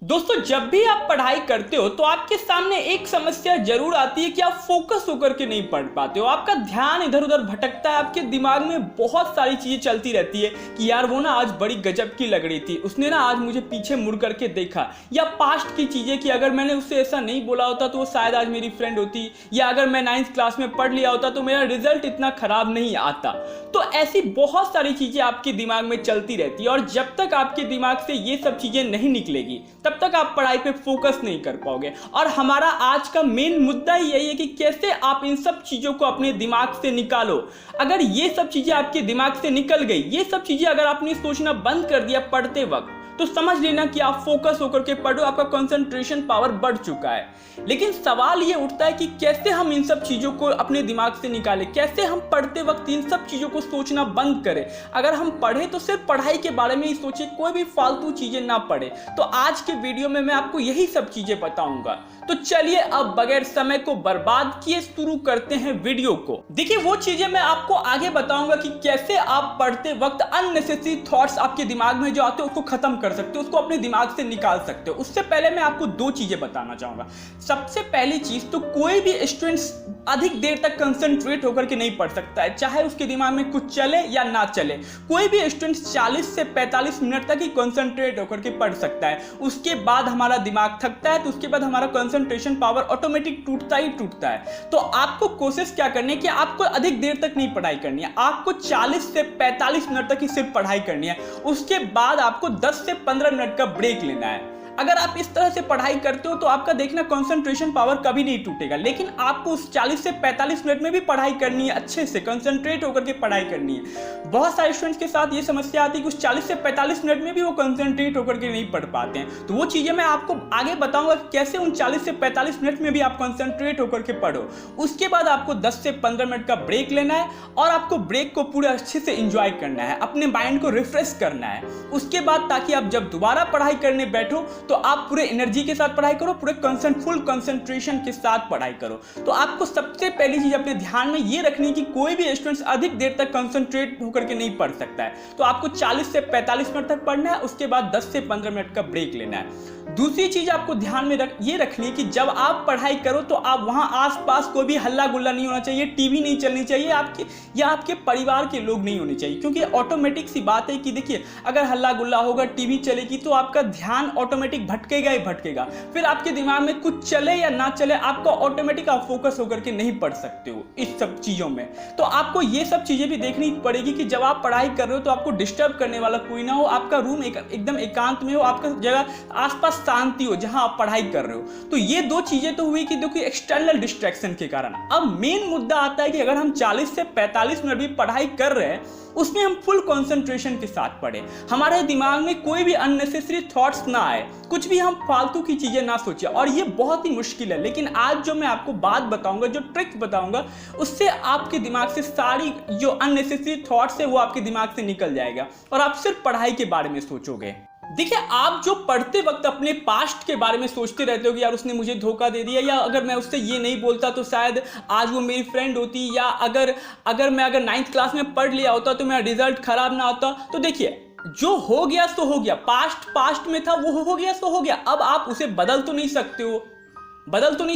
दोस्तों, जब भी आप पढ़ाई करते हो तो आपके सामने एक समस्या जरूर आती है कि आप फोकस होकर के नहीं पढ़ पाते हो। आपका ध्यान इधर उधर भटकता है, आपके दिमाग में बहुत सारी चीजें चलती रहती है कि यार वो ना आज बड़ी गजब की लग रही थी, उसने ना आज मुझे पीछे मुड़ करके देखा, या पास्ट की चीजें कि अगर मैंने उससे ऐसा नहीं बोला होता तो वो शायद आज मेरी फ्रेंड होती, या अगर मैं 9th क्लास में पढ़ लिया होता तो मेरा रिजल्ट इतना खराब नहीं आता। तो ऐसी बहुत सारी चीजें आपके दिमाग में चलती रहती है, और जब तक आपके दिमाग से ये सब चीजें नहीं निकलेगी तब तक आप पढ़ाई पे फोकस नहीं कर पाओगे। और हमारा आज का मेन मुद्दा ही यही है कि कैसे आप इन सब चीजों को अपने दिमाग से निकालो। अगर ये सब चीजें आपके दिमाग से निकल गई, ये सब चीजें अगर आपने सोचना बंद कर दिया पढ़ते वक्त, तो समझ लेना कि आप फोकस होकर के पढ़ो, आपका कंसंट्रेशन पावर बढ़ चुका है। लेकिन सवाल ये उठता है कि कैसे हम इन सब चीजों को अपने दिमाग से निकालें, कैसे हम पढ़ते वक्त इन सब चीजों को सोचना बंद करें। अगर हम पढ़े तो सिर्फ पढ़ाई के बारे में ही सोचे, कोई भी फालतू चीजें ना पढ़े। तो आज के वीडियो में मैं आपको यही सब चीजें बताऊंगा। तो चलिए अब बगैर समय को बर्बाद किए शुरू करते हैं वीडियो को। देखिए, वो चीजें मैं आपको आगे बताऊंगा कि कैसे आप पढ़ते वक्त अननेसेसरी थॉट्स आपके दिमाग में जो आते हैं उसको खत्म कर सकते हो, उसको अपने दिमाग से निकाल सकते हो। उससे पहले मैं आपको दो चीजें बताना चाहूंगा। सबसे पहली चीज, तो कोई भी स्टूडेंट अधिक देर तक कंसंट्रेट होकर के नहीं पढ़ सकता है, चाहे उसके दिमाग में कुछ चले या ना चले। कोई भी स्टूडेंट 40 से 45 मिनट तक ही कंसंट्रेट होकर के पढ़ सकता है। उसके बाद हमारा दिमाग थकता है, तो उसके बाद हमारा कंसंट्रेशन पावर ऑटोमेटिक टूटता ही टूटता है। तो आपको कोशिश क्या करनी है कि आपको अधिक देर तक नहीं पढ़ाई करनी है, आपको 40 से 45 मिनट तक ही सिर्फ पढ़ाई करनी है। उसके बाद आपको 10 से 15 मिनट का ब्रेक लेना है। अगर आप इस तरह से पढ़ाई करते हो तो आपका देखना कंसंट्रेशन पावर कभी नहीं टूटेगा। लेकिन आपको उस 40 से 45 मिनट में भी पढ़ाई करनी है, अच्छे से कंसंट्रेट होकर के पढ़ाई करनी है। बहुत सारे स्टूडेंट्स के साथ ये समस्या आती है कि उस 40 से 45 मिनट में भी वो कंसंट्रेट होकर के नहीं पढ़ पाते हैं। तो वो चीजें मैं आपको आगे बताऊंगा कैसे उन 40 से 45 मिनट में भी आप कंसंट्रेट होकर के पढ़ो। उसके बाद आपको 10 से 15 मिनट का ब्रेक लेना है, और आपको ब्रेक को पूरे अच्छे से इंजॉय करना है, अपने माइंड को रिफ्रेश करना है। उसके बाद ताकि आप जब दोबारा पढ़ाई करने बैठो तो आप पूरे एनर्जी के साथ पढ़ाई करो, पूरे फुल कंसंट्रेशन के साथ पढ़ाई करो। तो आपको सबसे पहली चीज अपने ध्यान में ये रखनी है कि कोई भी स्टूडेंट अधिक देर तक कंसंट्रेट होकर के नहीं पढ़ सकता है। तो आपको 40 से 45 मिनट तक पढ़ना है, उसके बाद 10 से 15 मिनट का ब्रेक लेना है। दूसरी चीज आपको ध्यान में ये रखनी है कि जब आप पढ़ाई करो तो आप वहां आसपास कोई भी हल्ला गुल्ला नहीं होना चाहिए, टीवी नहीं चलनी चाहिए आपके, या आपके परिवार के लोग नहीं होने चाहिए। क्योंकि ऑटोमेटिक सी बात है कि देखिए, अगर हल्ला गुल्ला होगा, टीवी चलेगी, तो आपका ध्यान ऑटोमेटिक भटकेगा ही भटकेगा। फिर आपके दिमाग में कुछ चले या ना चले, आपका ऑटोमेटिक आप फोकस होकर के नहीं पढ़ सकते हो इस सब चीजों में। तो आपको ये सब चीजें भी देखनी पड़ेगी कि जब आप पढ़ाई कर रहे हो तो आपको डिस्टर्ब करने वाला कोई ना हो, आपका रूम एकदम एकांत में हो, आपका जगह आसपास शांति हो जहां आप पढ़ाई कर रहे हो। तो ये दो चीजें तो हुई कि देखिए एक्सटर्नल डिस्ट्रैक्शन के कारण। अब मेन मुद्दा आता है कि अगर हम 40 से 45 मिनट भी पढ़ाई कर रहे हैं, उसमें हम फुल कंसंट्रेशन के साथ पढ़े, हमारे दिमाग में कोई भी अननेसेसरी थॉट्स ना आए, कुछ भी हम फालतू की चीजें ना सोचें। और ये बहुत ही मुश्किल है, लेकिन आज जो मैं आपको बात बताऊंगा, जो ट्रिक्स बताऊंगा, उससे आपके दिमाग से सारी जो अननेसेसरी थॉट्स है वो आपके दिमाग से निकल जाएगा और आप सिर्फ पढ़ाई के बारे में सोचोगे। देखिए, आप जो पढ़ते वक्त अपने पास्ट के बारे में सोचते रहते हो कि यार उसने मुझे धोखा दे दिया, या अगर मैं उससे ये नहीं बोलता तो शायद आज वो मेरी फ्रेंड होती, या अगर मैं 9th क्लास में पढ़ लिया होता तो मेरा रिजल्ट खराब ना होता। तो देखिए, जो हो गया सो हो गया, पास्ट में था, वो हो गया सो हो गया। अब आप उसे बदल तो नहीं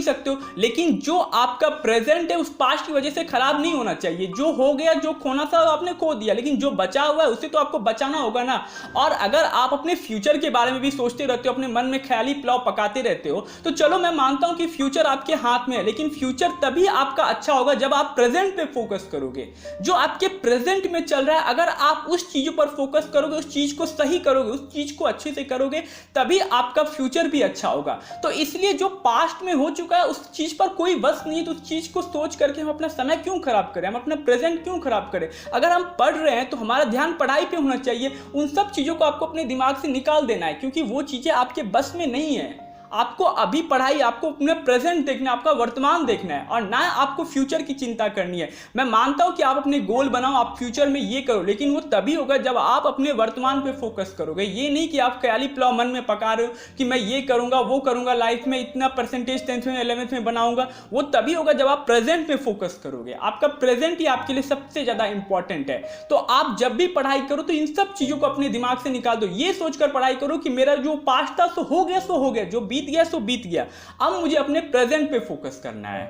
सकते हो, लेकिन जो आपका प्रेजेंट है उस पास्ट की वजह से खराब नहीं होना चाहिए। जो हो गया, जो खोना था आपने खो दिया, लेकिन जो बचा हुआ है उसे तो आपको बचाना होगा ना। और अगर आप अपने फ्यूचर के बारे में भी सोचते रहते हो, अपने मन में ख्याली पुलाव पकाते रहते हो, तो चलो मैं मानता हूं कि फ्यूचर आपके हाथ में है, लेकिन फ्यूचर तभी आपका अच्छा होगा जब आप प्रेजेंट पे फोकस करोगे। जो आपके प्रेजेंट में चल रहा है, अगर आप उस चीजों पर फोकस करोगे, उस चीज को सही करोगे, उस चीज को अच्छे से करोगे, तभी आपका फ्यूचर भी अच्छा होगा। तो इसलिए जो पास्ट में हो चुका है उस चीज पर कोई बस नहीं है, तो उस चीज को सोच करके हम अपना समय क्यों खराब करें, हम अपना प्रेजेंट क्यों खराब करें। अगर हम पढ़ रहे हैं तो हमारा ध्यान पढ़ाई पे होना चाहिए। उन सब चीजों को आपको अपने दिमाग से निकाल देना है, क्योंकि वो चीजें आपके बस में नहीं है। आपको अभी पढ़ाई, आपको अपने प्रेजेंट देखना है, आपका वर्तमान देखना है और ना आपको फ्यूचर की चिंता करनी है। मैं मानता हूं कि आप अपने गोल बनाओ, आप फ्यूचर में ये करो, लेकिन वो तभी होगा जब आप अपने वर्तमान पे फोकस करोगे। ये नहीं कि आप ख्याली पुलाव मन में पका रहे हो कि मैं ये करूंगा वो करूंगा, लाइफ में इतना परसेंटेज 10th में 11th में बनाऊंगा। वो तभी होगा जब आप प्रेजेंट में फोकस करोगे। आपका प्रेजेंट ही आपके लिए सबसे ज्यादा इंपॉर्टेंट है। तो आप जब भी पढ़ाई करो तो इन सब चीजों को अपने दिमाग से निकाल दो। ये सोचकर पढ़ाई करो कि मेरा जो पास्ट था सो हो गया, सो हो गया, जो बीत गया सो बीत गया, अब मुझे अपने प्रेजेंट पे फोकस करना है।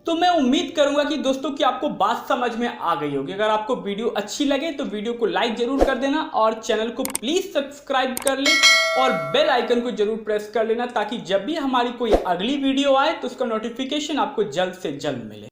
तो मैं उम्मीद करूंगा कि दोस्तों कि आपको बात समझ में आ गई होगी। अगर आपको वीडियो अच्छी लगे तो वीडियो को लाइक जरूर कर देना और चैनल को प्लीज सब्सक्राइब कर ले और बेल आइकन को जरूर प्रेस कर लेना, ताकि जब भी हमारी कोई अगली वीडियो आए तो उसका नोटिफिकेशन आपको जल्द से जल्द मिले।